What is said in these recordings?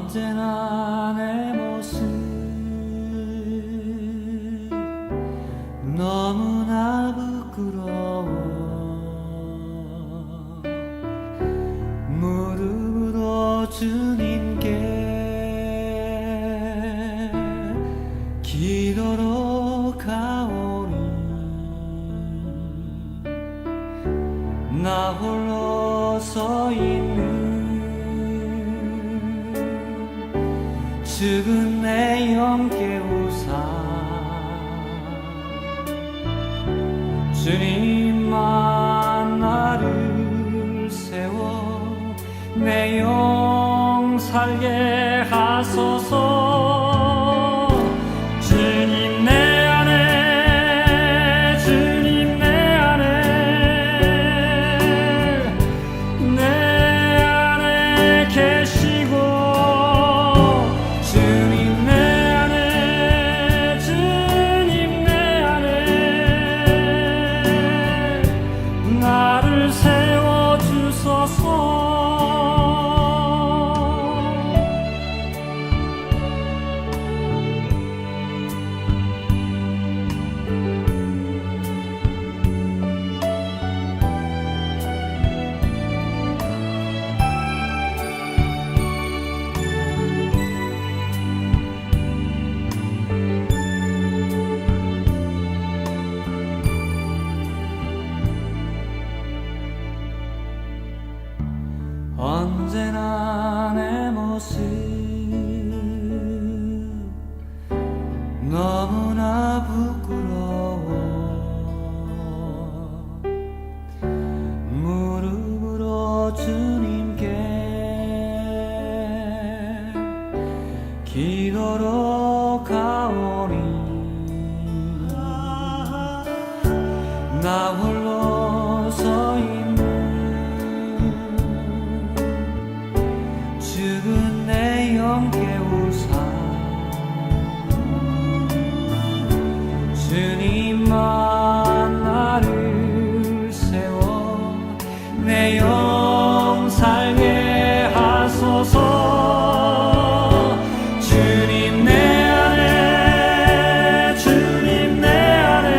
언제나 내 모습 너무나 부끄러워 무릎으로 주님께 기도로 가오리 나 홀로 서 있는 죽은 내 영 깨우사 주님만 나를 세워 내 영 살게 하소서. 주님 내 안에 주님 내 안에 내 안에 계시고 주님 내 안에 주님 내 안에 나를 세워주소서. 언제나 내 모습 너무나 부끄러워 무릎으로 주님께 기도로 가오니 나 홀로 서 있는 죽은 내 영 깨우사 주님만 나를 세워 내 영 살게 하소서. 주님 내 안에 주님 내 안에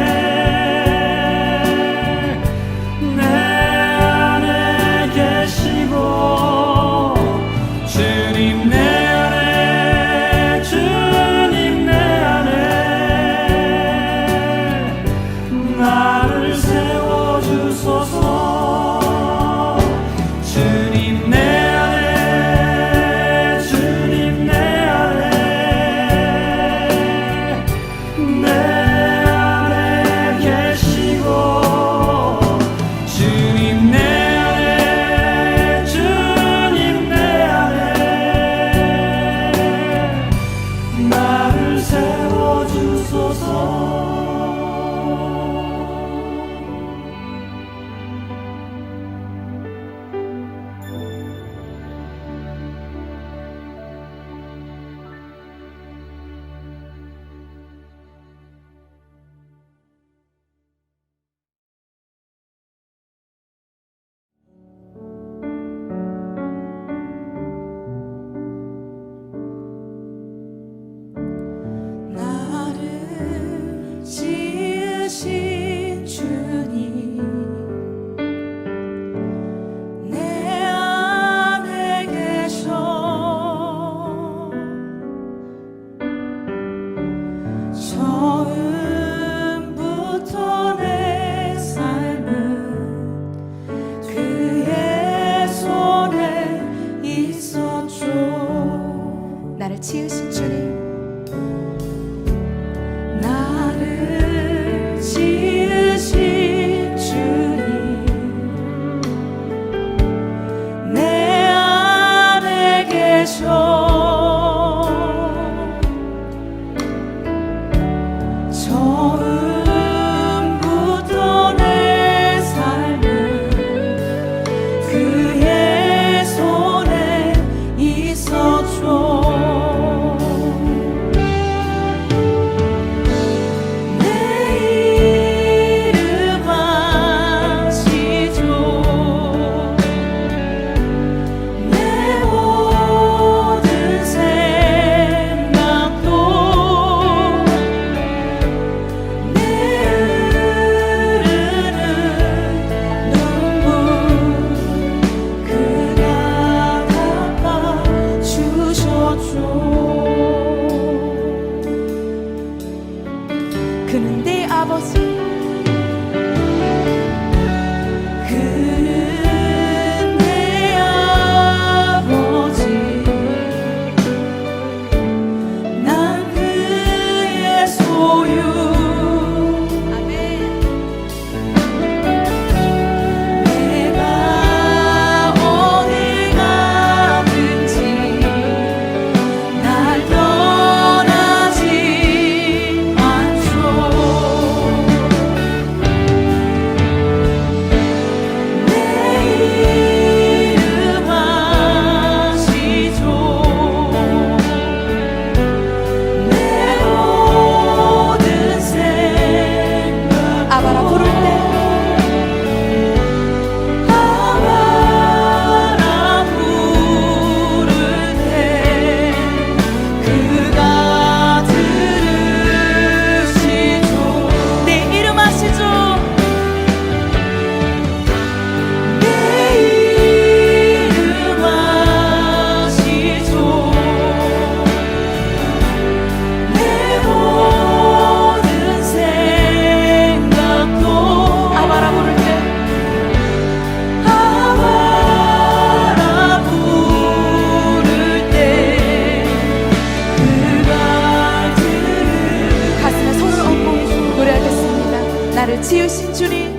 나를 지으신 주님,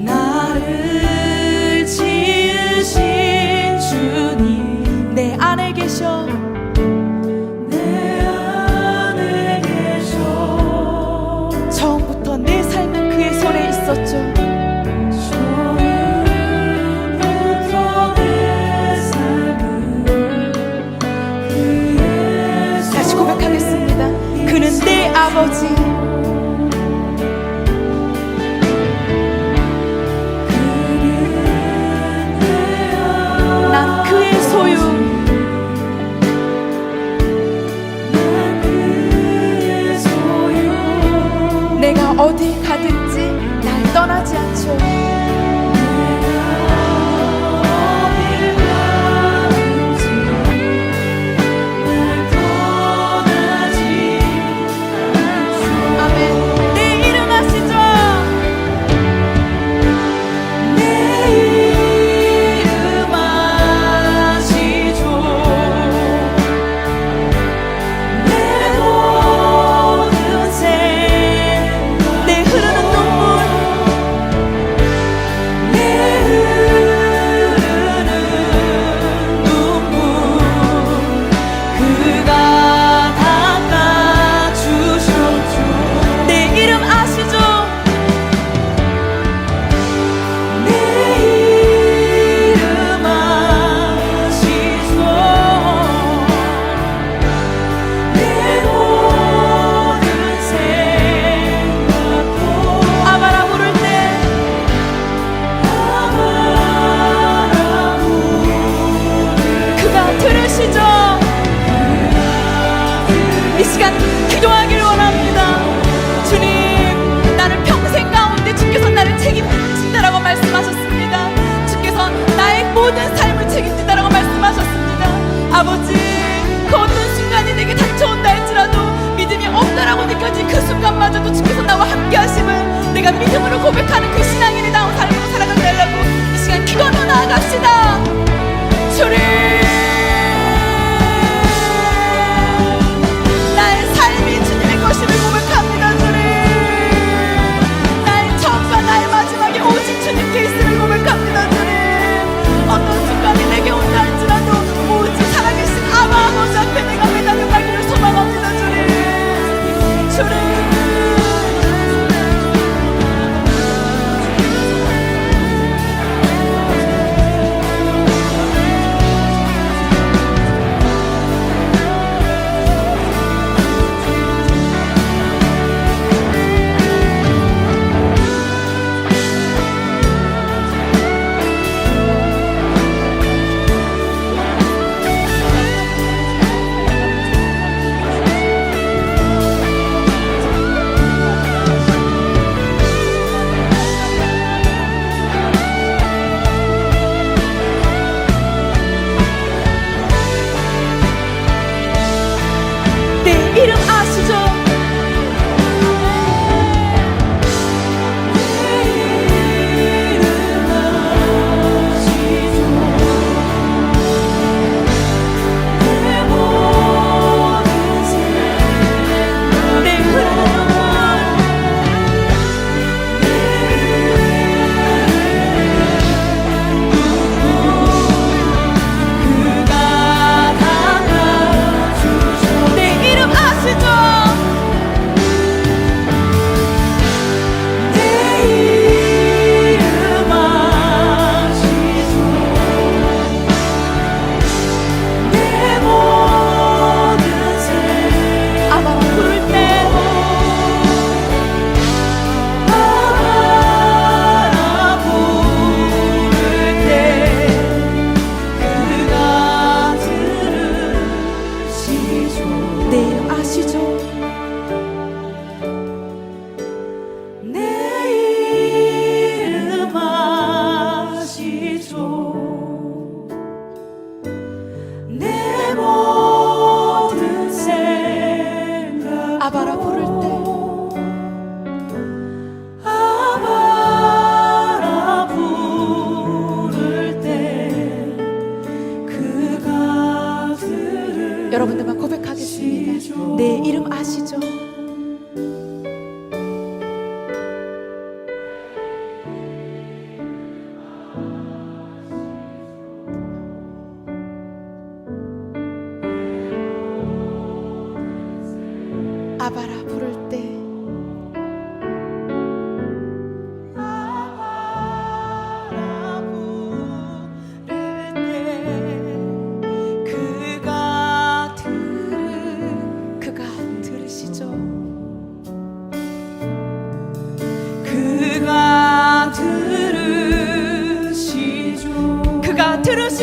나를 지으신 주님, 내 안에 계셔, 내 안에 계셔. 처음부터 내 삶은 그의 손에 있었죠. 다시 고백하겠습니다. 그는 내 아버지, 난 그의 소유, 내가 어디 가든지 날 떠나지 않죠. 아멘. 내 이름 아시죠? 내 이름 아시죠? 내 모든 생각, 내 흐르는 눈물, 내 흐르는 눈물, 그가 닦아주셨죠. 내 이름 아시죠? 내 이름 아시죠? 내 모든 생각도 아바라 부를 때, 그가 들으시죠? 이 시간 기도하길 원합니다. 주님, 나를 평생 가운데 주께서 나를 책임진다라고 말씀하셨습니다. 주께서 나의 모든 삶을 책임진다라고 말씀하셨습니다. 아버지, 그 어떤 순간이 내게 닥쳐온다 할지라도 믿음이 없다라고 느껴진 그 순간마저도 주께서 나와 함께 하심을 내가 믿음으로 고백하는 그 신앙인이 나온 삶으로 살아가게 하려고 이 시간 기도하며 나아갑시다. 주님, 나의 삶이 주님의 것임을 고백합니다. 주님, 나의 처음과 나의 마지막에 오직 주님께 있음을 고백합니다. 주님, 어떤 순간이 내게 온다 할지라도 오직 살아계신 아바 아버지 앞에 내가 매달려 가기를 소망합니다. 주님, 주님,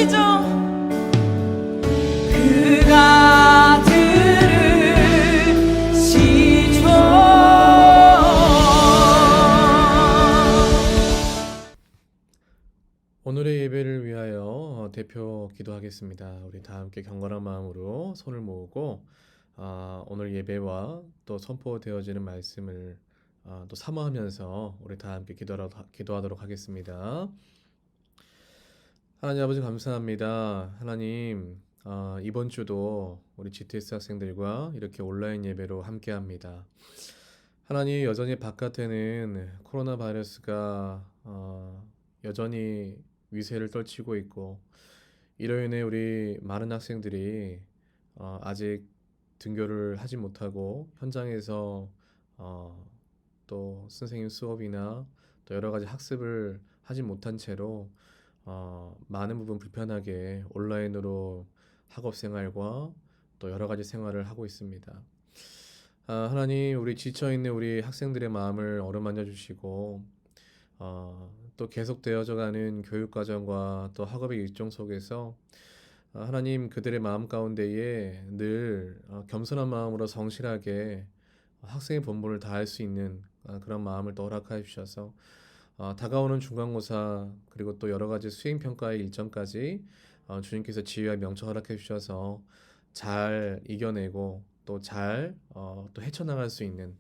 들으시죠. 그가 들으시죠. 오늘의 예배를 위하여 대표 기도하겠습니다. 우리 다 함께 경건한 마음으로 손을 모으고 오늘 예배와 또 선포되어지는 말씀을 또 사모하면서 우리 다 함께 기도하도록 하겠습니다. 하나님 아버지 감사합니다. 하나님 이번 주도 우리 GTS 학생들과 이렇게 온라인 예배로 함께합니다. 하나님 여전히 바깥에는 코로나 바이러스가 여전히 위세를 떨치고 있고 이로 인해 우리 많은 학생들이 아직 등교를 하지 못하고 현장에서 또 선생님 수업이나 또 여러 가지 학습을 하지 못한 채로 많은 부분 불편하게 온라인으로 학업 생활과 또 여러 가지 생활을 하고 있습니다. 하나님 우리 지쳐있는 우리 학생들의 마음을 어루만져 주시고 또 계속되어져 가는 교육과정과 또 학업의 일정 속에서 하나님 그들의 마음 가운데에 늘 겸손한 마음으로 성실하게 학생의 본분을 다할 수 있는 그런 마음을 또 허락하여 주셔서 다가오는 중간고사 그리고 또 여러 가지 수행평가의 일정까지 주님께서 지혜와 명철 허락해 주셔서 잘 이겨내고 또 잘 또 헤쳐나갈 수 있는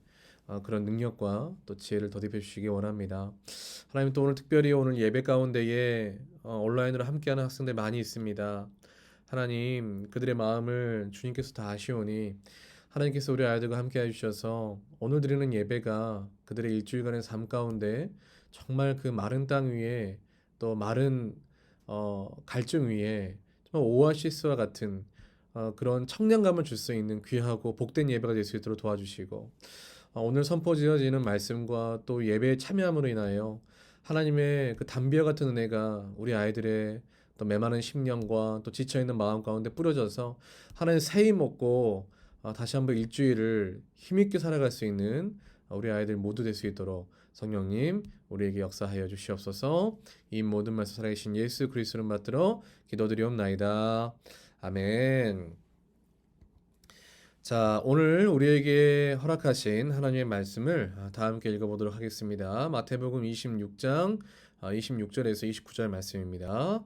그런 능력과 또 지혜를 더딥혀 주시기 원합니다. 하나님 또 오늘 특별히 오늘 예배 가운데에 온라인으로 함께하는 학생들 많이 있습니다. 하나님 그들의 마음을 주님께서 다 아시오니 하나님께서 우리 아이들과 함께해 주셔서 오늘 드리는 예배가 그들의 일주일간의 삶 가운데 정말 그 마른 땅 위에 또 마른 갈증 위에 정말 오아시스와 같은 그런 청량감을 줄 수 있는 귀하고 복된 예배가 될 수 있도록 도와주시고 오늘 선포지어지는 말씀과 또 예배에 참여함으로 인하여 하나님의 그 담비와 같은 은혜가 우리 아이들의 또 메마른 심령과 또 지쳐있는 마음 가운데 뿌려져서 하나님 새힘 먹고 다시 한번 일주일을 힘있게 살아갈 수 있는 우리 아이들 모두 될 수 있도록 성령님 우리에게 역사하여 주시옵소서. 이 모든 말씀 살아계신 예수 그리스도를 받들어 기도드리옵나이다. 아멘. 자, 오늘 우리에게 허락하신 하나님의 말씀을 다 함께 읽어보도록 하겠습니다. 마태복음 26장 26절에서 29절 말씀입니다.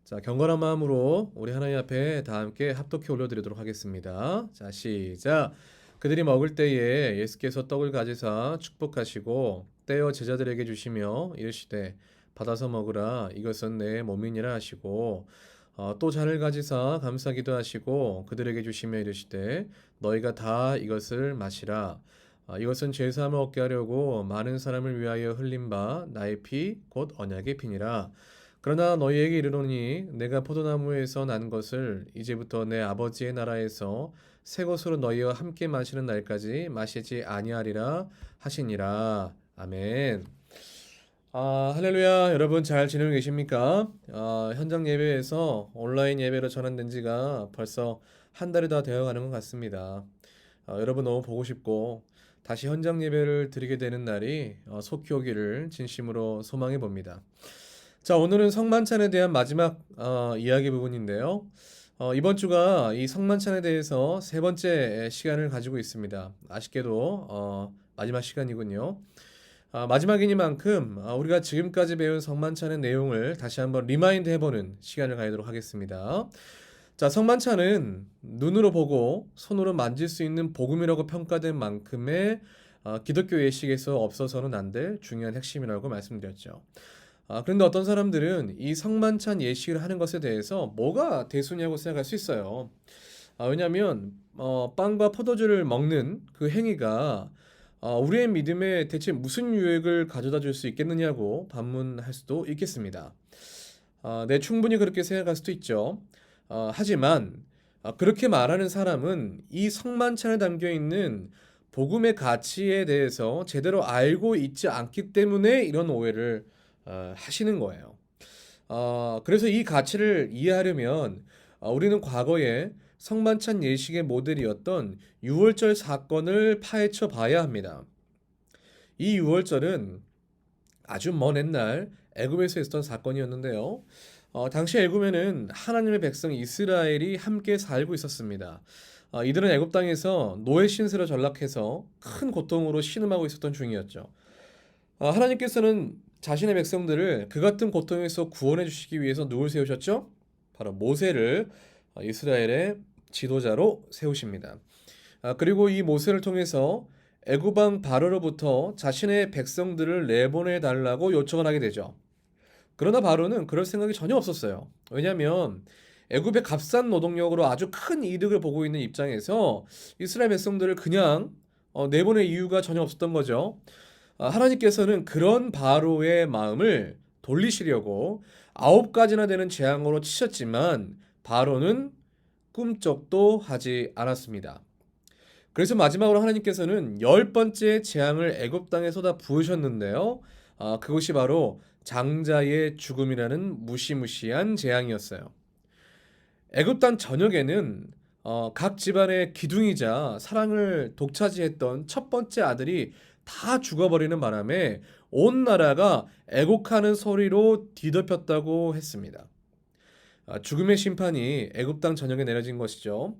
자, 경건한 마음으로 우리 하나님 앞에 다 함께 합독해 올려드리도록 하겠습니다. 자, 시작. 그들이 먹을 때에 예수께서 떡을 가지사 축복하시고 떼어 제자들에게 주시며 이르시되 받아서 먹으라 이것은 내 몸이니라 하시고 또 잔을 가지사 감사기도 하시고 그들에게 주시며 이르시되 너희가 다 이것을 마시라 이것은 죄사함을 얻게 하려고 많은 사람을 위하여 흘린 바 나의 피 곧 언약의 피니라. 그러나 너희에게 이르노니 내가 포도나무에서 난 것을 이제부터 내 아버지의 나라에서 새 것으로 너희와 함께 마시는 날까지 마시지 아니하리라 하시니라. 아멘. 할렐루야. 여러분 잘 지내고 계십니까? 현장 예배에서 온라인 예배로 전환된 지가 벌써 한 달이 다 되어가는 것 같습니다. 여러분 너무 보고 싶고 다시 현장 예배를 드리게 되는 날이 속히 오기를 진심으로 소망해 봅니다. 자, 오늘은 성만찬에 대한 마지막 이야기 부분인데요. 이번 주가 이 성만찬에 대해서 세 번째 시간을 가지고 있습니다. 아쉽게도 마지막 시간이군요. 마지막이니만큼 우리가 지금까지 배운 성만찬의 내용을 다시 한번 리마인드 해보는 시간을 가지도록 하겠습니다. 자, 성만찬은 눈으로 보고 손으로 만질 수 있는 복음이라고 평가된 만큼의 기독교 예식에서 없어서는 안 될 중요한 핵심이라고 말씀드렸죠. 그런데 어떤 사람들은 이 성만찬 예식을 하는 것에 대해서 뭐가 대수냐고 생각할 수 있어요. 왜냐하면 빵과 포도주를 먹는 그 행위가 우리의 믿음에 대체 무슨 유익을 가져다 줄 수 있겠느냐고 반문할 수도 있겠습니다. 네, 충분히 그렇게 생각할 수도 있죠. 하지만 그렇게 말하는 사람은 이 성만찬에 담겨있는 복음의 가치에 대해서 제대로 알고 있지 않기 때문에 이런 오해를 하시는 거예요. 그래서 이 가치를 이해하려면 우리는 과거에 성만찬 예식의 모델이었던 유월절 사건을 파헤쳐 봐야 합니다. 이 유월절은 아주 먼 옛날 애굽에서 있었던 사건이었는데요. 당시 애굽에는 하나님의 백성 이스라엘이 함께 살고 있었습니다. 이들은 애굽 땅에서 노예 신세로 전락해서 큰 고통으로 신음하고 있었던 중이었죠. 하나님께서는 자신의 백성들을 그 같은 고통에서 구원해 주시기 위해서 누굴 세우셨죠? 바로 모세를 이스라엘의 지도자로 세우십니다. 그리고 이 모세를 통해서 애굽 왕 바로로부터 자신의 백성들을 내보내 달라고 요청을 하게 되죠. 그러나 바로는 그럴 생각이 전혀 없었어요. 왜냐하면 애굽의 값싼 노동력으로 아주 큰 이득을 보고 있는 입장에서 이스라엘 백성들을 그냥 내보낼 이유가 전혀 없었던 거죠. 하나님께서는 그런 바로의 마음을 돌리시려고 9가지나 되는 재앙으로 치셨지만 바로는 꿈쩍도 하지 않았습니다. 그래서 마지막으로 하나님께서는 10번째 재앙을 애굽 땅에 쏟아 부으셨는데요. 그것이 바로 장자의 죽음이라는 무시무시한 재앙이었어요. 애굽 땅 전역에는 각 집안의 기둥이자 사랑을 독차지했던 첫 번째 아들이 다 죽어버리는 바람에 온 나라가 애곡하는 소리로 뒤덮였다고 했습니다. 죽음의 심판이 애굽 땅 전역에 내려진 것이죠.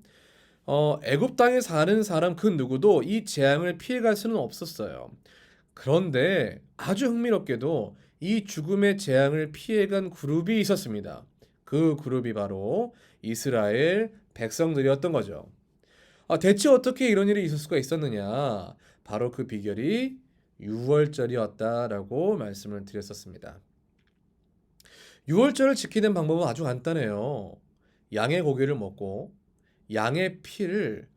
애굽 땅에 사는 사람 그 누구도 이 재앙을 피해갈 수는 없었어요. 그런데 아주 흥미롭게도 이 죽음의 재앙을 피해간 그룹이 있었습니다. 그 그룹이 바로 이스라엘 백성들이었던 거죠. 대체 어떻게 이런 일이 있을 수가 있었느냐? 바로 그 비결이 유월절이었다라고 말씀을 드렸었습니다. 유월절을 지키는 방법은 아주 간단해요. 양의 고기를 먹고 양의 피를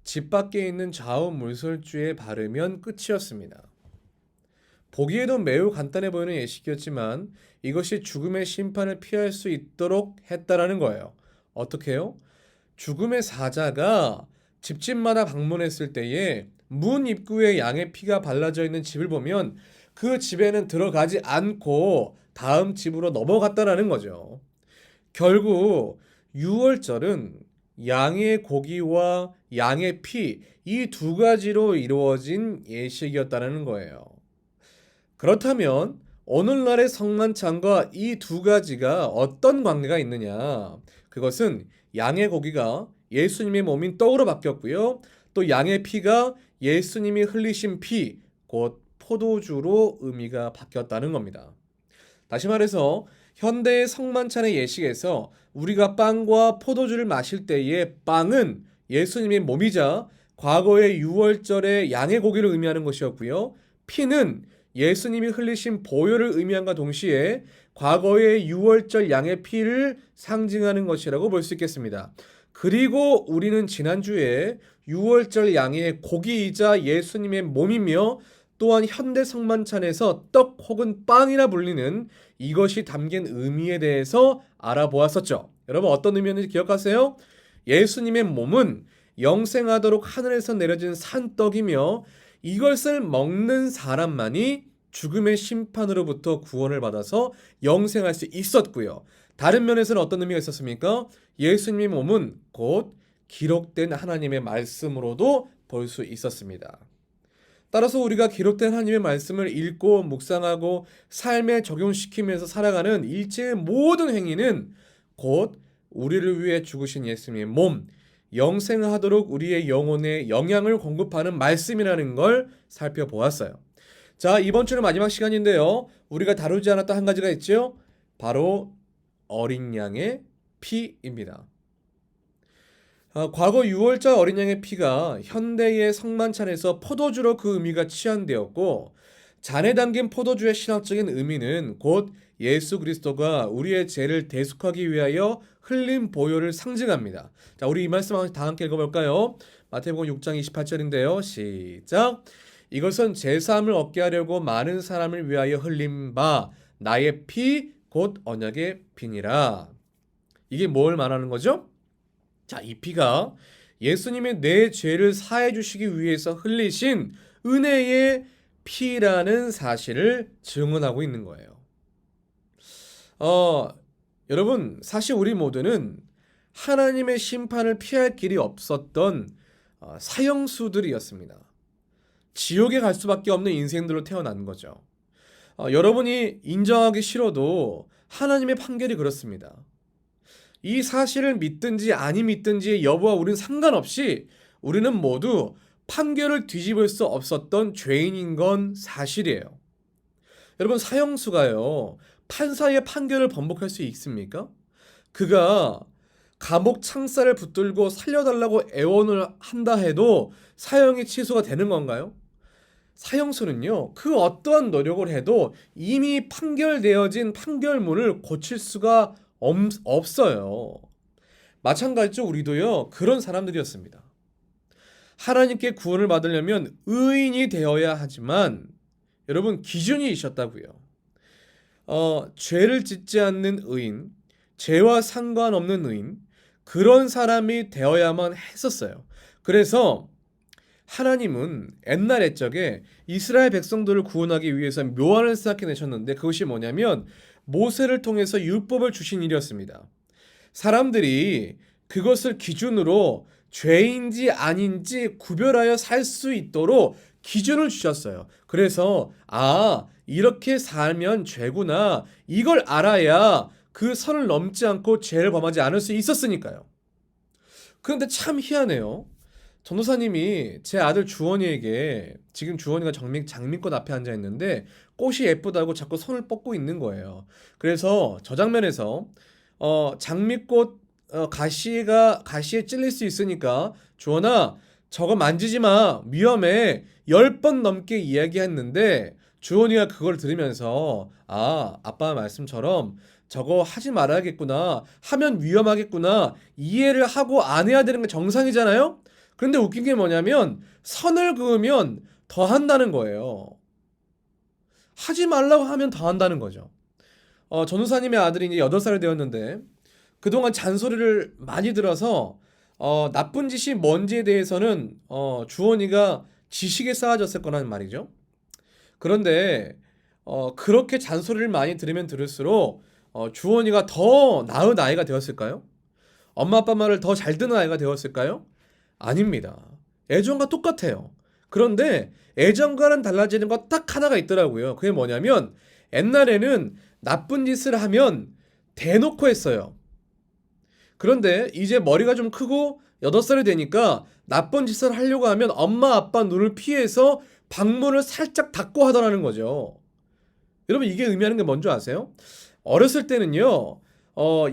집 밖에 있는 좌우 물설주에 바르면 끝이었습니다. 보기에도 매우 간단해 보이는 예식이었지만 이것이 죽음의 심판을 피할 수 있도록 했다라는 거예요. 어떻게요? 죽음의 사자가 집집마다 방문했을 때에 문 입구에 양의 피가 발라져 있는 집을 보면 그 집에는 들어가지 않고 다음 집으로 넘어갔다라는 거죠. 결국 유월절은 양의 고기와 양의 피, 이 두 가지로 이루어진 예식이었다는 거예요. 그렇다면 오늘날의 성만찬과 이 두 가지가 어떤 관계가 있느냐? 그것은 양의 고기가 예수님의 몸인 떡으로 바뀌었고요. 또 양의 피가 예수님이 흘리신 피, 곧 포도주로 의미가 바뀌었다는 겁니다. 다시 말해서 현대의 성만찬의 예식에서 우리가 빵과 포도주를 마실 때의 빵은 예수님의 몸이자 과거의 유월절의 양의 고기를 의미하는 것이었고요. 피는 예수님이 흘리신 보혈을 의미함과 동시에 과거의 유월절 양의 피를 상징하는 것이라고 볼 수 있겠습니다. 그리고 우리는 지난주에 유월절 양의 고기이자 예수님의 몸이며 또한 현대 성만찬에서 떡 혹은 빵이라 불리는 이것이 담긴 의미에 대해서 알아보았었죠. 여러분 어떤 의미였는지 기억하세요? 예수님의 몸은 영생하도록 하늘에서 내려진 산떡이며 이것을 먹는 사람만이 죽음의 심판으로부터 구원을 받아서 영생할 수 있었고요. 다른 면에서는 어떤 의미가 있었습니까? 예수님의 몸은 곧 기록된 하나님의 말씀으로도 볼 수 있었습니다. 따라서 우리가 기록된 하나님의 말씀을 읽고 묵상하고 삶에 적용시키면서 살아가는 일체의 모든 행위는 곧 우리를 위해 죽으신 예수님의 몸, 영생하도록 우리의 영혼에 영양을 공급하는 말씀이라는 걸 살펴보았어요. 자, 이번 주는 마지막 시간인데요. 우리가 다루지 않았던 한 가지가 있죠. 바로 어린 양의 피입니다. 과거 6월절 어린 양의 피가 현대의 성만찬에서 포도주로 그 의미가 치환되었고 잔에 담긴 포도주의 신학적인 의미는 곧 예수 그리스도가 우리의 죄를 대속하기 위하여 흘린 보혈을 상징합니다. 자, 우리 이 말씀 다 함께 읽어볼까요? 마태복음 6장 28절인데요. 시작! 이것은 제사함을 얻게 하려고 많은 사람을 위하여 흘린 바 나의 피 곧 언약의 피니라. 이게 뭘 말하는 거죠? 자, 이 피가 예수님의 내 죄를 사해 주시기 위해서 흘리신 은혜의 피라는 사실을 증언하고 있는 거예요. 여러분, 사실 우리 모두는 하나님의 심판을 피할 길이 없었던 사형수들이었습니다. 지옥에 갈 수밖에 없는 인생들로 태어난 거죠. 여러분이 인정하기 싫어도 하나님의 판결이 그렇습니다. 이 사실을 믿든지 아니 믿든지의 여부와 우리는 상관없이 우리는 모두 판결을 뒤집을 수 없었던 죄인인 건 사실이에요. 여러분, 사형수가요, 판사의 판결을 번복할 수 있습니까? 그가 감옥 창살을 붙들고 살려달라고 애원을 한다 해도 사형이 취소가 되는 건가요? 사형수는요, 그 어떠한 노력을 해도 이미 판결되어진 판결문을 고칠 수가 없어요. 마찬가지로 우리도요, 그런 사람들이었습니다. 하나님께 구원을 받으려면 의인이 되어야 하지만 여러분, 기준이 있었다고요. 죄를 짓지 않는 의인, 죄와 상관없는 의인, 그런 사람이 되어야만 했었어요. 그래서 하나님은 옛날 옛적에 이스라엘 백성들을 구원하기 위해서 묘안을 쌓아내셨는데 그것이 뭐냐면 모세를 통해서 율법을 주신 일이었습니다. 사람들이 그것을 기준으로 죄인지 아닌지 구별하여 살 수 있도록 기준을 주셨어요. 그래서 이렇게 살면 죄구나, 이걸 알아야 그 선을 넘지 않고 죄를 범하지 않을 수 있었으니까요. 그런데 참 희한해요. 전도사님이 제 아들 주원이에게, 지금 주원이가 장미꽃 앞에 앉아 있는데 꽃이 예쁘다고 자꾸 손을 뻗고 있는 거예요. 그래서 저 장면에서 장미꽃 가시에 찔릴 수 있으니까 주원아, 저거 만지지 마, 위험해, 10번 넘게 이야기했는데 주원이가 그걸 들으면서 아빠 말씀처럼 저거 하지 말아야겠구나, 하면 위험하겠구나, 이해를 하고 안 해야 되는 게 정상이잖아요. 그런데 웃긴 게 뭐냐면 선을 그으면 더 한다는 거예요. 하지 말라고 하면 더 한다는 거죠. 전우사님의 아들이 이제 8살이 되었는데 그동안 잔소리를 많이 들어서 나쁜 짓이 뭔지에 대해서는 주원이가 지식에 쌓아졌을 거라는 말이죠. 그런데 그렇게 잔소리를 많이 들으면 들을수록 주원이가 더 나은 아이가 되었을까요? 엄마 아빠 말을 더 잘 듣는 아이가 되었을까요? 아닙니다. 예전과 똑같아요. 그런데 예전과는 달라지는 거 딱 하나가 있더라고요. 그게 뭐냐면 옛날에는 나쁜 짓을 하면 대놓고 했어요. 그런데 이제 머리가 좀 크고 8살이 되니까 나쁜 짓을 하려고 하면 엄마 아빠 눈을 피해서 방문을 살짝 닫고 하더라는 거죠. 여러분, 이게 의미하는 게 뭔지 아세요? 어렸을 때는요,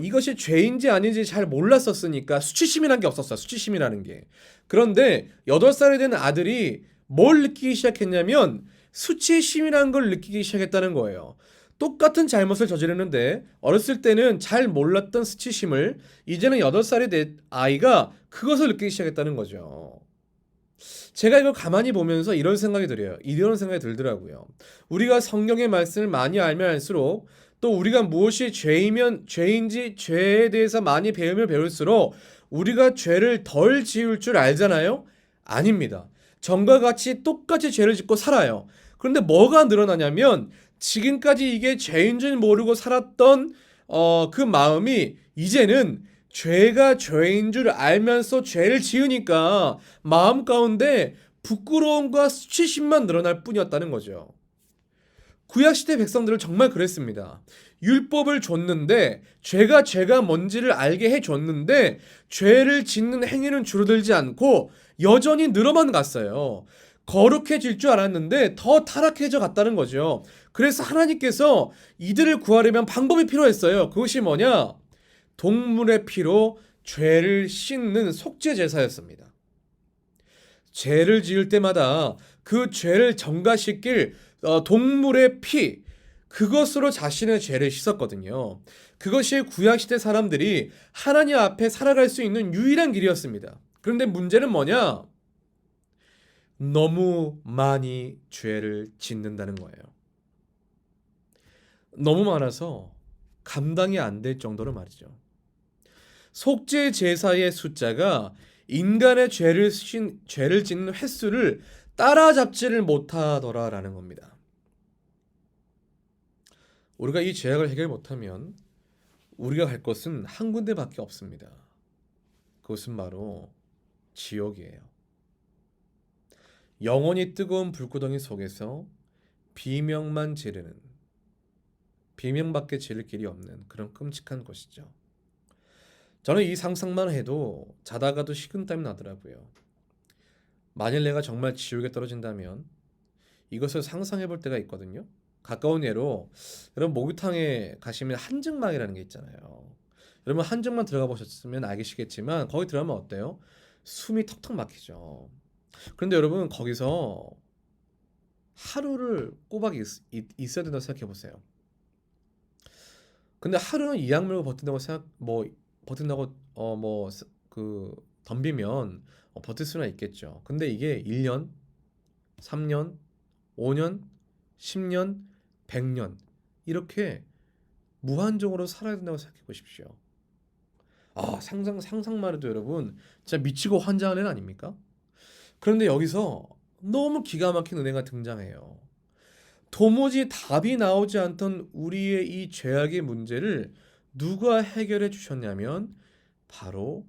이것이 죄인지 아닌지 잘 몰랐었으니까 수치심이라는 게 없었어요. 수치심이라는 게. 그런데 8살이 된 아들이 뭘 느끼기 시작했냐면 수치심이라는 걸 느끼기 시작했다는 거예요. 똑같은 잘못을 저지르는데 어렸을 때는 잘 몰랐던 수치심을 이제는 8살이 된 아이가 그것을 느끼기 시작했다는 거죠. 제가 이걸 가만히 보면서 이런 생각이 들더라고요. 우리가 성경의 말씀을 많이 알면 알수록, 또 우리가 무엇이 죄인지 죄에 대해서 많이 배우면 배울수록 우리가 죄를 덜 지을 줄 알잖아요? 아닙니다. 전과 같이 똑같이 죄를 짓고 살아요. 그런데 뭐가 늘어나냐면 지금까지 이게 죄인 줄 모르고 살았던 그 마음이 이제는 죄가 죄인 줄 알면서 죄를 지으니까 마음 가운데 부끄러움과 수치심만 늘어날 뿐이었다는 거죠. 구약시대 백성들은 정말 그랬습니다. 율법을 줬는데 죄가 뭔지를 알게 해줬는데 죄를 짓는 행위는 줄어들지 않고 여전히 늘어만 갔어요. 거룩해질 줄 알았는데 더 타락해져 갔다는 거죠. 그래서 하나님께서 이들을 구하려면 방법이 필요했어요. 그것이 뭐냐? 동물의 피로 죄를 씻는 속죄 제사였습니다. 죄를 지을 때마다 그 죄를 정가시킬 동물의 피, 그것으로 자신의 죄를 씻었거든요. 그것이 구약시대 사람들이 하나님 앞에 살아갈 수 있는 유일한 길이었습니다. 그런데 문제는 뭐냐? 너무 많이 죄를 짓는다는 거예요. 너무 많아서 감당이 안 될 정도로 말이죠. 속죄 제사의 숫자가 인간의 죄를 짓는 횟수를 따라잡지를 못하더라라는 겁니다. 우리가 이 죄악을 해결 못하면 우리가 갈 곳은 한 군데밖에 없습니다. 그것은 바로 지옥이에요. 영원히 뜨거운 불구덩이 속에서 비명만 지르는 비명밖에 지를 길이 없는 그런 끔찍한 것이죠. 저는 이 상상만 해도 자다가도 식은땀이 나더라고요. 만일 내가 정말 지옥에 떨어진다면 이것을 상상해 볼 때가 있거든요. 가까운 예로 여러분 목욕탕에 가시면 한증막이라는 게 있잖아요. 여러분 한증막 들어가 보셨으면 알겠지만 거기 들어가면 어때요? 숨이 턱턱 막히죠. 그런데 여러분 거기서 하루를 꼬박 있어야 된다고 생각해 보세요. 근데 하루는 이악 물고 버틴다고 덤비면 버틸 수는 있겠죠. 근데 이게 1년, 3년, 5년, 10년, 100년 이렇게 무한정으로 살아야 된다고 생각해 보십시오. 상상만 해도 여러분 진짜 미치고 환장한 애 아닙니까? 그런데 여기서 너무 기가 막힌 은혜가 등장해요. 도무지 답이 나오지 않던 우리의 이 죄악의 문제를 누가 해결해 주셨냐면 바로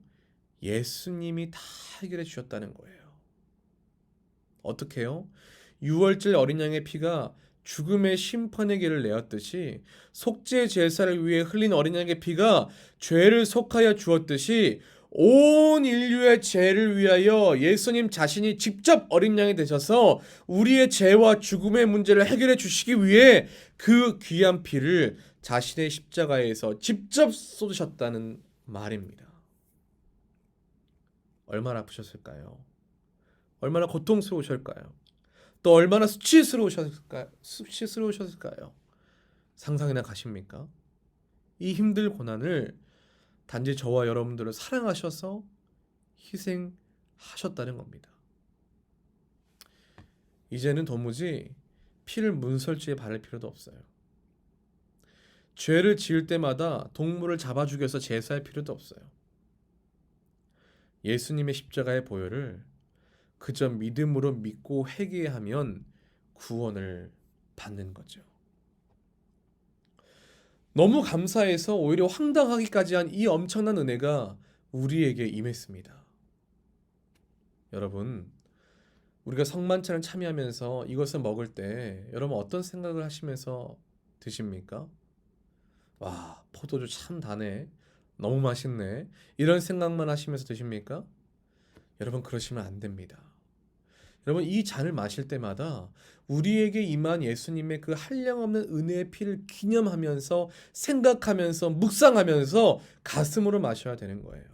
예수님이 다 해결해 주셨다는 거예요. 어떻게요? 6월절 어린 양의 피가 죽음의 심판의 길을 내었듯이 속죄 제사를 위해 흘린 어린 양의 피가 죄를 속하여 주었듯이 온 인류의 죄를 위하여 예수님 자신이 직접 어린 양이 되셔서 우리의 죄와 죽음의 문제를 해결해 주시기 위해 그 귀한 피를 자신의 십자가에서 직접 쏟으셨다는 말입니다. 얼마나 아프셨을까요? 얼마나 고통스러우셨을까요? 또 얼마나 수치스러우셨을까요? 상상이나 가십니까? 이 힘들 고난을 단지 저와 여러분들을 사랑하셔서 희생하셨다는 겁니다. 이제는 도무지 피를 문설주에 바를 필요도 없어요. 죄를 지을 때마다 동물을 잡아 죽여서 제사할 필요도 없어요. 예수님의 십자가의 보혈을 그저 믿음으로 믿고 회개하면 구원을 받는 거죠. 너무 감사해서 오히려 황당하기까지 한 이 엄청난 은혜가 우리에게 임했습니다. 여러분, 우리가 성만찬을 참여하면서 이것을 먹을 때 여러분 어떤 생각을 하시면서 드십니까? 와, 포도주 참 다네. 너무 맛있네. 이런 생각만 하시면서 드십니까? 여러분 그러시면 안 됩니다. 여러분 이 잔을 마실 때마다 우리에게 임한 예수님의 그 한량없는 은혜의 피를 기념하면서 생각하면서 묵상하면서 가슴으로 마셔야 되는 거예요.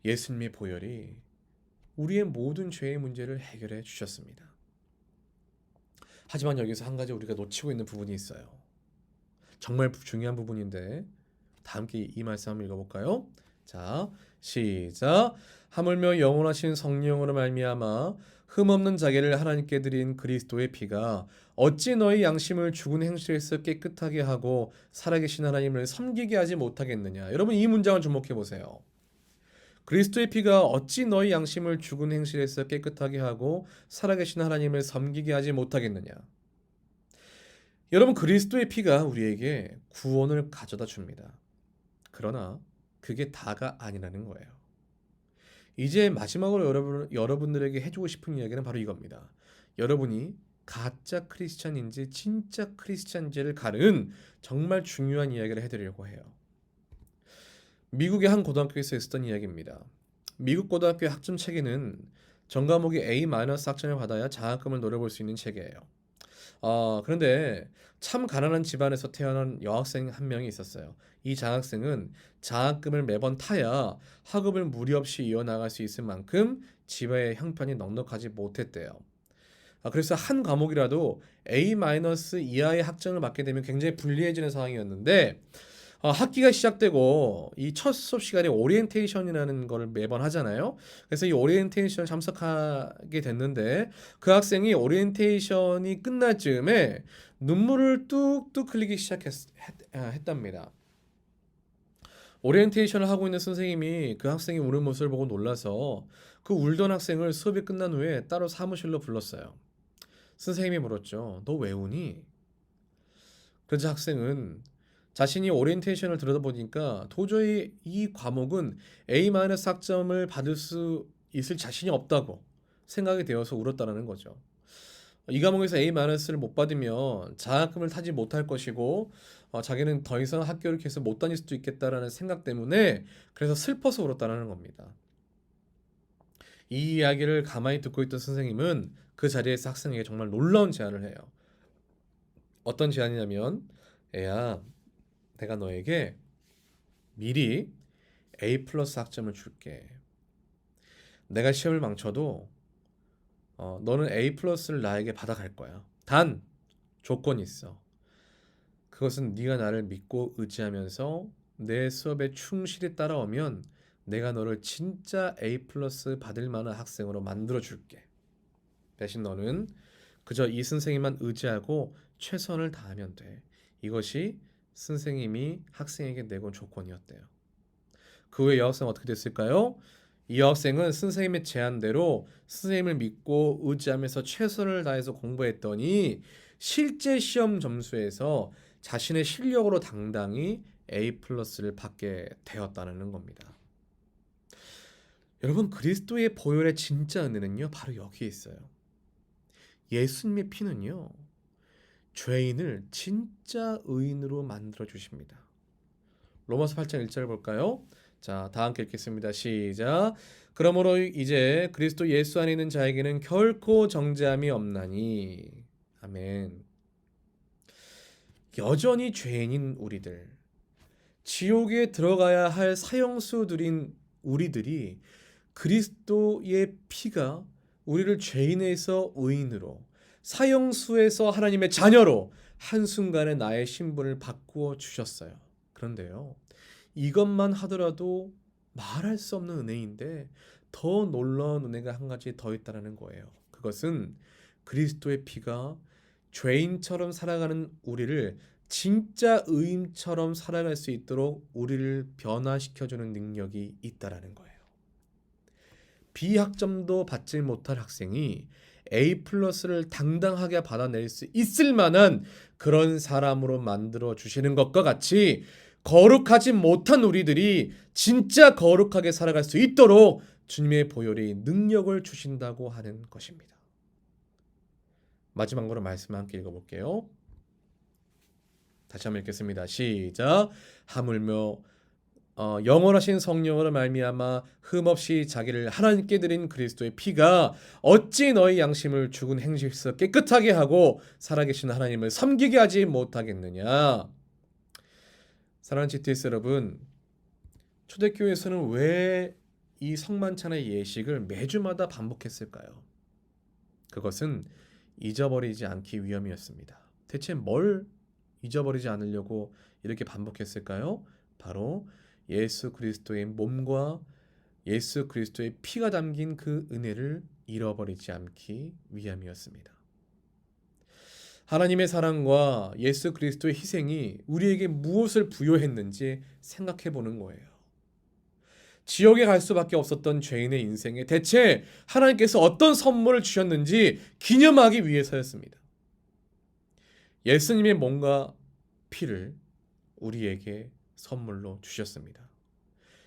예수님의 보혈이 우리의 모든 죄의 문제를 해결해 주셨습니다. 하지만 여기서 한 가지 우리가 놓치고 있는 부분이 있어요. 정말 중요한 부분인데 다 함께 이 말씀 한번 읽어볼까요? 자, 시작. 하물며 영원하신 성령으로 말미암아 흠없는 자기를 하나님께 드린 그리스도의 피가 어찌 너희 양심을 죽은 행실에서 깨끗하게 하고 살아계신 하나님을 섬기게 하지 못하겠느냐. 여러분 이 문장을 주목해 보세요. 그리스도의 피가 어찌 너희 양심을 죽은 행실에서 깨끗하게 하고 살아계신 하나님을 섬기게 하지 못하겠느냐. 여러분 그리스도의 피가 우리에게 구원을 가져다 줍니다. 그러나 그게 다가 아니라는 거예요. 이제 마지막으로 여러분들에게 해주고 싶은 이야기는 바로 이겁니다. 여러분이 가짜 크리스찬인지 진짜 크리스찬인지를 가르는 정말 중요한 이야기를 해드리려고 해요. 미국의 한 고등학교에서 있었던 이야기입니다. 미국 고등학교의 학점 체계는 전 과목이 A- 학점을 받아야 장학금을 노려볼 수 있는 체계예요. 그런데 참 가난한 집안에서 태어난 여학생 한 명이 있었어요. 이 장학생은 장학금을 매번 타야 학업을 무리 없이 이어나갈 수 있을 만큼 집안의 형편이 넉넉하지 못했대요. 그래서 한 과목이라도 A- 이하의 학점을 받게 되면 굉장히 불리해지는 상황이었는데 학기가 시작되고 이 첫 수업 시간에 오리엔테이션이라는 걸 매번 하잖아요. 그래서 이 오리엔테이션 참석하게 됐는데 그 학생이 오리엔테이션이 끝날 즈음에 눈물을 뚝뚝 흘리기 시작했답니다. 오리엔테이션을 하고 있는 선생님이 그 학생이 우는 모습을 보고 놀라서 그 울던 학생을 수업이 끝난 후에 따로 사무실로 불렀어요. 선생님이 물었죠. 너 왜 우니? 그래서 학생은 자신이 오리엔테이션을 들여다보니까 도저히 이 과목은 A- 학점을 받을 수 있을 자신이 없다고 생각이 되어서 울었다는 거죠. 이 과목에서 A-를 못 받으면 장학금을 타지 못할 것이고 자기는 더 이상 학교를 계속 못 다닐 수도 있겠다라는 생각 때문에 그래서 슬퍼서 울었다는 겁니다. 이 이야기를 가만히 듣고 있던 선생님은 그 자리에서 학생에게 정말 놀라운 제안을 해요. 어떤 제안이냐면, 애야, 내가 너에게 미리 A+ 학점을 줄게. 내가 시험을 망쳐도 너는 A+를 나에게 받아갈 거야. 단 조건이 있어. 그것은 네가 나를 믿고 의지하면서 내 수업에 충실히 따라오면 내가 너를 진짜 A+ 받을 만한 학생으로 만들어 줄게. 대신 너는 그저 이 선생님만 의지하고 최선을 다하면 돼. 이것이 선생님이 학생에게 내건 조건이었대요. 그 후에 여학생은 어떻게 됐을까요? 이 여학생은 선생님의 제안대로 선생님을 믿고 의지하면서 최선을 다해서 공부했더니 실제 시험 점수에서 자신의 실력으로 당당히 A+를 받게 되었다는 겁니다. 여러분, 그리스도의 보혈의 진짜 은혜는요, 바로 여기에 있어요. 예수님의 피는요, 죄인을 진짜 의인으로 만들어 주십니다. 로마서 8장 1절 볼까요? 자, 다 함께 읽겠습니다. 시작. 그러므로 이제 그리스도 예수 안에 있는 자에게는 결코 정죄함이 없나니. 아멘. 여전히 죄인인 우리들, 지옥에 들어가야 할 사형수들인 우리들이 그리스도의 피가 우리를 죄인에서 의인으로, 사형수에서 하나님의 자녀로 한순간에 나의 신분을 바꾸어 주셨어요. 그런데요, 이것만 하더라도 말할 수 없는 은혜인데 더 놀라운 은혜가 한 가지 더 있다는 거예요. 그것은 그리스도의 피가 죄인처럼 살아가는 우리를 진짜 의인처럼 살아갈 수 있도록 우리를 변화시켜주는 능력이 있다는 거예요. B학점도 받지 못할 학생이 A+를 당당하게 받아낼 수 있을 만한 그런 사람으로 만들어 주시는 것과 같이 거룩하지 못한 우리들이 진짜 거룩하게 살아갈 수 있도록 주님의 보혈이 능력을 주신다고 하는 것입니다. 마지막으로 말씀 함께 읽어볼게요. 다시 한번 읽겠습니다. 시작. 하물며 영원하신 성령으로 말미암아 흠없이 자기를 하나님께 드린 그리스도의 피가 어찌 너희 양심을 죽은 행실에서 깨끗하게 하고 살아계신 하나님을 섬기게 하지 못하겠느냐. 사랑하는 GTS 여러분, 초대교회에서는 왜 이 성만찬의 예식을 매주마다 반복했을까요? 그것은 잊어버리지 않기 위함이었습니다. 대체 뭘 잊어버리지 않으려고 이렇게 반복했을까요? 바로 예수 그리스도의 몸과 예수 그리스도의 피가 담긴 그 은혜를 잃어버리지 않기 위함이었습니다. 하나님의 사랑과 예수 그리스도의 희생이 우리에게 무엇을 부여했는지 생각해 보는 거예요. 지옥에 갈 수밖에 없었던 죄인의 인생에 대체 하나님께서 어떤 선물을 주셨는지 기념하기 위해서였습니다. 예수님의 몸과 피를 우리에게 선물로 주셨습니다.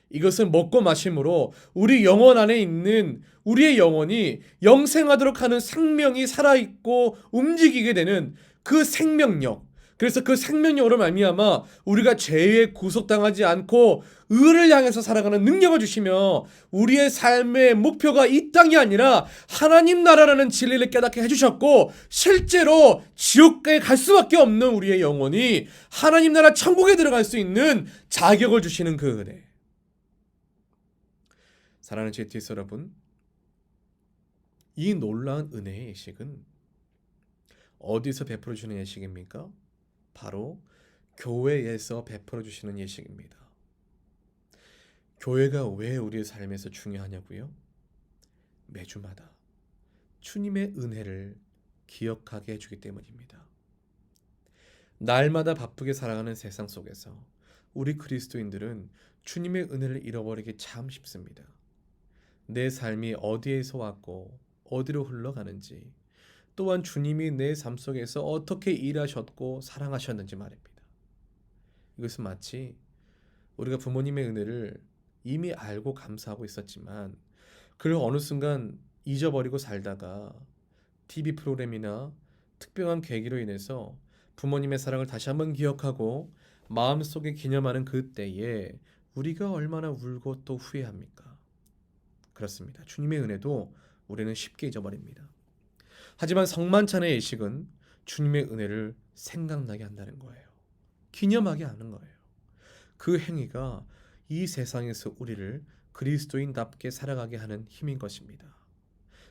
이것은 먹고 마심으로 우리 영혼 안에 있는 우리의 영혼이 영생하도록 하는 생명이 살아있고 움직이게 되는 그 생명력, 그래서 그 생명력으로 말미암아 우리가 죄에 구속당하지 않고 의를 향해서 살아가는 능력을 주시며 우리의 삶의 목표가 이 땅이 아니라 하나님 나라라는 진리를 깨닫게 해주셨고 실제로 지옥에 갈 수밖에 없는 우리의 영혼이 하나님 나라 천국에 들어갈 수 있는 자격을 주시는 그 은혜. 사랑하는 GTS 여러분, 이 놀라운 은혜의 예식은 어디서 베풀어 주는 예식입니까? 바로 교회에서 베풀어 주시는 예식입니다. 교회가 왜 우리의 삶에서 중요하냐고요? 매주마다 주님의 은혜를 기억하게 해주기 때문입니다. 날마다 바쁘게 살아가는 세상 속에서 우리 그리스도인들은 주님의 은혜를 잃어버리기 참 쉽습니다. 내 삶이 어디에서 왔고 어디로 흘러가는지, 또한 주님이 내 삶 속에서 어떻게 일하셨고 사랑하셨는지 말입니다. 이것은 마치 우리가 부모님의 은혜를 이미 알고 감사하고 있었지만 그걸 어느 순간 잊어버리고 살다가 TV 프로그램이나 특별한 계기로 인해서 부모님의 사랑을 다시 한번 기억하고 마음속에 기념하는 그때에 우리가 얼마나 울고 또 후회합니까? 그렇습니다. 주님의 은혜도 우리는 쉽게 잊어버립니다. 하지만 성만찬의 예식은 주님의 은혜를 생각나게 한다는 거예요. 기념하게 하는 거예요. 그 행위가 이 세상에서 우리를 그리스도인답게 살아가게 하는 힘인 것입니다.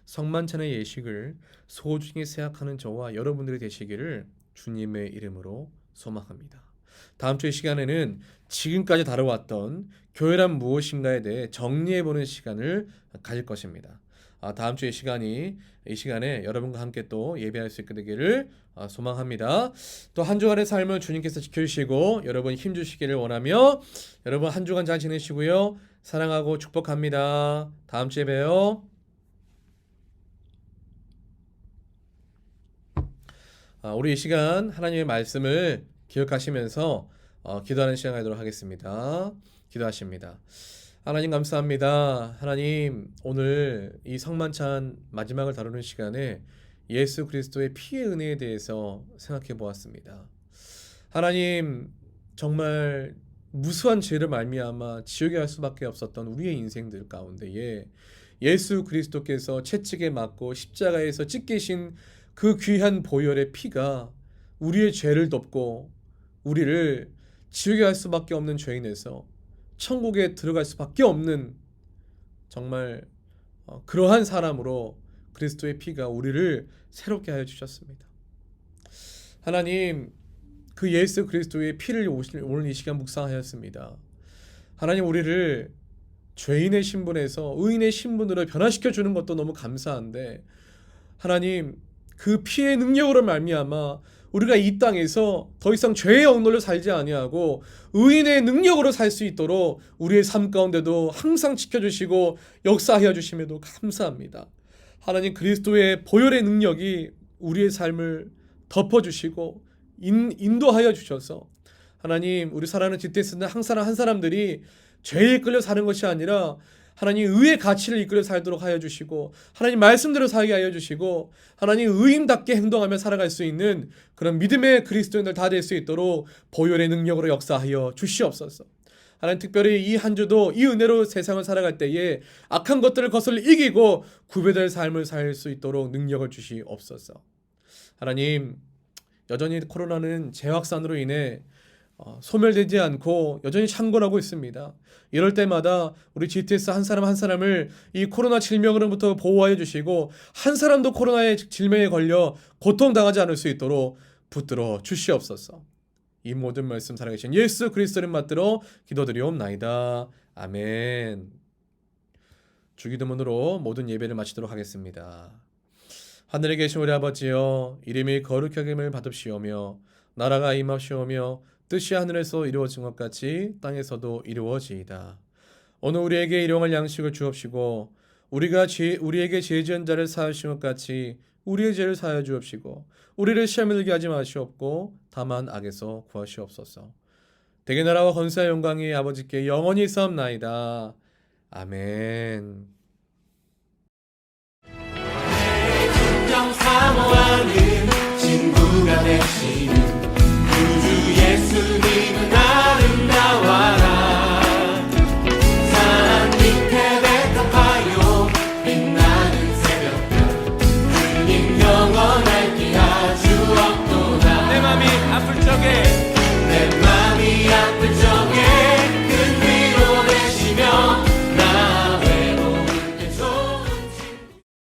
성만찬의 예식을 소중히 생각하는 저와 여러분들이 되시기를 주님의 이름으로 소망합니다. 다음 주의 시간에는 지금까지 다뤄왔던 교회란 무엇인가에 대해 정리해보는 시간을 가질 것입니다. 다음 주의 이 시간에 여러분과 함께 또 예배할 수 있게 되기를 소망합니다. 또 한 주간의 삶을 주님께서 지켜주시고 여러분 힘주시기를 원하며 여러분 한 주간 잘 지내시고요. 사랑하고 축복합니다. 다음 주에 봬요. 우리 이 시간 하나님의 말씀을 기억하시면서 기도하는 시간 가도록 하겠습니다. 기도하십니다. 하나님 감사합니다. 하나님 오늘 이 성만찬 마지막을 다루는 시간에 예수 그리스도의 피의 은혜에 대해서 생각해 보았습니다. 하나님 정말 무수한 죄를 말미암아 지옥에 갈 수밖에 없었던 우리의 인생들 가운데에 예수 그리스도께서 채찍에 맞고 십자가에서 찢기신 그 귀한 보혈의 피가 우리의 죄를 덮고 우리를 지옥에 갈 수밖에 없는 죄인에서 천국에 들어갈 수밖에 없는 정말 그러한 사람으로 그리스도의 피가 우리를 새롭게 하여 주셨습니다. 하나님 그 예수 그리스도의 피를 오늘 이 시간 묵상하였습니다. 하나님 우리를 죄인의 신분에서 의인의 신분으로 변화시켜 주는 것도 너무 감사한데 하나님 그 피의 능력으로 말미암아 우리가 이 땅에서 더 이상 죄의 억눌려 살지 아니하고 의인의 능력으로 살 수 있도록 우리의 삶 가운데도 항상 지켜주시고 역사하여 주심에도 감사합니다. 하나님 그리스도의 보혈의 능력이 우리의 삶을 덮어주시고 인도하여 주셔서 하나님 우리 살아가는 GTS는 항상 한 사람들이 죄에 이끌려 사는 것이 아니라 하나님 의의 가치를 이끌어 살도록 하여 주시고 하나님 말씀대로 살게 하여 주시고 하나님 의인답게 행동하며 살아갈 수 있는 그런 믿음의 그리스도인들 다 될 수 있도록 보혈의 능력으로 역사하여 주시옵소서. 하나님 특별히 이 한 주도 이 은혜로 세상을 살아갈 때에 악한 것들을 거슬러 이기고 구별될 삶을 살 수 있도록 능력을 주시옵소서. 하나님 여전히 코로나는 재확산으로 인해 소멸되지 않고 여전히 창궐하고 있습니다. 이럴 때마다 우리 GTS 한 사람 한 사람을 이 코로나 질병으로부터 보호하여 주시고 한 사람도 코로나의 질병에 걸려 고통당하지 않을 수 있도록 붙들어 주시옵소서. 이 모든 말씀 살아계신 예수 그리스도를 받들어 기도드리옵나이다. 아멘. 주기도문으로 모든 예배를 마치도록 하겠습니다. 하늘에 계신 우리 아버지여 이름이 거룩하게 여김을 받으시오며 나라가 임하시오며 뜻이 하늘에서 이루어진 것 같이 땅에서도 이루어지이다. 오늘 우리에게 일용할 양식을 주옵시고 우리에게 죄 지은 자를 사하신 것 같이 우리의 죄를 사하여 주옵시고 우리를 시험에 들게 하지 마시옵고 다만 악에서 구하시옵소서. 대개 나라와 권세와 영광이 아버지께 영원히 있사옵나이다. 아멘.